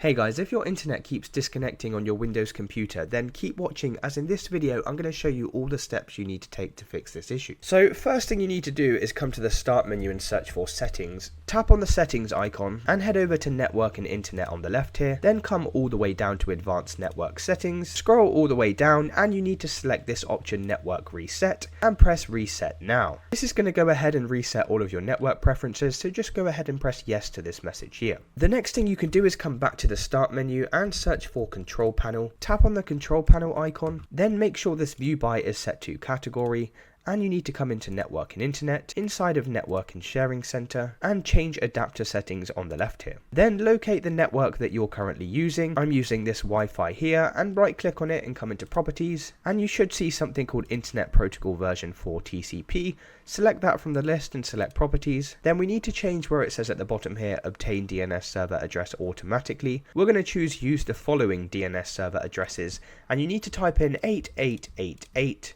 Hey guys, if your internet keeps disconnecting on your Windows computer, then keep watching, as in this video I'm going to show you all the steps you need to take to fix this issue. So first thing you need to do is come to the start menu and search for settings. Tap on the settings icon and head over to network and internet on the left here, then come all the way down to advanced network settings, scroll all the way down and you need to select this option network reset and press reset now. This is going to go ahead and reset all of your network preferences, so just go ahead and press yes to this message here. The next thing you can do is come back to the start menu and search for control panel. Tap on the control panel icon, then make sure this view by is set to category, and you need to come into network and internet, inside of network and sharing center, and change adapter settings on the left here. Then locate the network that you're currently using. I'm using this Wi-Fi here, and right click on it and come into properties, and you should see something called Internet Protocol version 4 TCP. Select that from the list and select properties. Then we need to change where it says at the bottom here, obtain DNS server address automatically. We're going to choose use the following DNS server addresses, and you need to type in 8888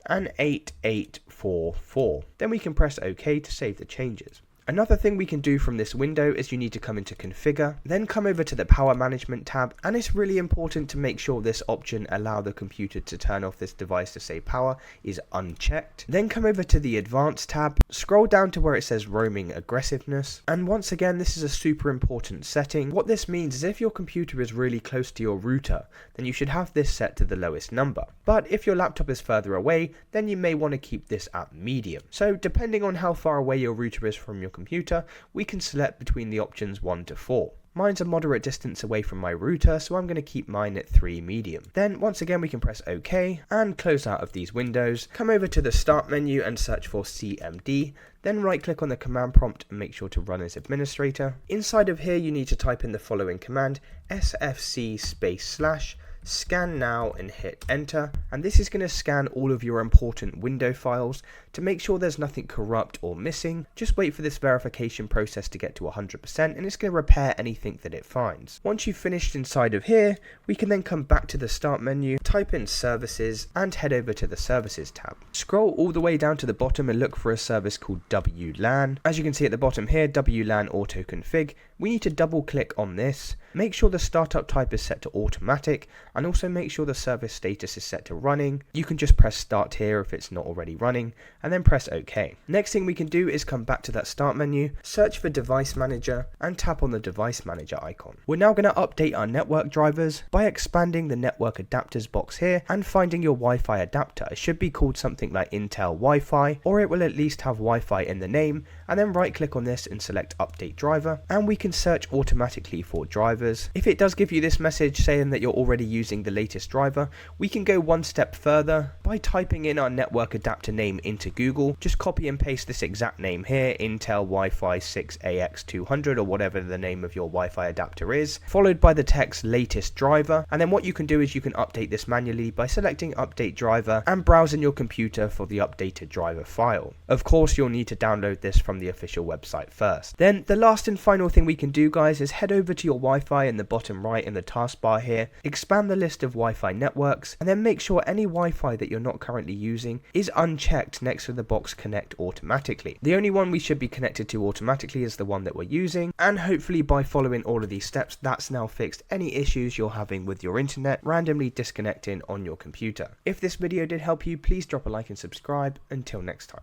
and 8844. Then we can press OK to save the changes. Another thing we can do from this window is you need to come into configure, then come over to the power management tab, and it's really important to make sure this option allow the computer to turn off this device to save power is unchecked. Then come over to the advanced tab, scroll down to where it says roaming aggressiveness, and once again this is a super important setting. What this means is if your computer is really close to your router, then you should have this set to the lowest number, but if your laptop is further away, then you may want to keep this at medium. So depending on how far away your router is from your computer, we can select between the options 1 to 4. Mine's a moderate distance away from my router, so I'm going to keep mine at 3 medium. Then once again we can press OK and close out of these windows, come over to the start menu and search for CMD, then right click on the command prompt and make sure to run as administrator. Inside of here you need to type in the following command, sfc / scan now and hit enter, and this is going to scan all of your important window files to make sure there's nothing corrupt or missing. Just wait for this verification process to get to 100% and it's going to repair anything that it finds. Once you've finished inside of here, we can then come back to the start menu, type in services and head over to the services tab. Scroll all the way down to the bottom and look for a service called WLAN. As you can see at the bottom here, WLAN auto config. We need to double click on this, make sure the startup type is set to automatic, and also make sure the service status is set to running. You can just press start here if it's not already running, and then press OK. Next thing we can do is come back to that start menu, search for device manager, and tap on the device manager icon. We're now going to update our network drivers by expanding the network adapters box here and finding your Wi-Fi adapter. It should be called something like Intel Wi-Fi, or it will at least have Wi-Fi in the name, and then right click on this and select update driver, and we can search automatically for drivers. If it does give you this message saying that you're already using the latest driver, we can go one step further by typing in our network adapter name into Google. Just copy and paste this exact name here, Intel Wi-Fi 6AX200 or whatever the name of your Wi-Fi adapter is, followed by the text latest driver, and then what you can do is you can update this manually by selecting update driver and browsing your computer for the updated driver file. Of course you'll need to download this from the official website first. Then the last and final thing we can do, guys, is head over to your Wi-Fi in the bottom right in the taskbar here, expand the list of Wi-Fi networks, and then make sure any Wi-Fi that you're not currently using is unchecked next to the box connect automatically. The only one we should be connected to automatically is the one that we're using, and hopefully by following all of these steps that's now fixed any issues you're having with your internet randomly disconnecting on your computer. If this video did help you, please drop a like and subscribe. Until next time.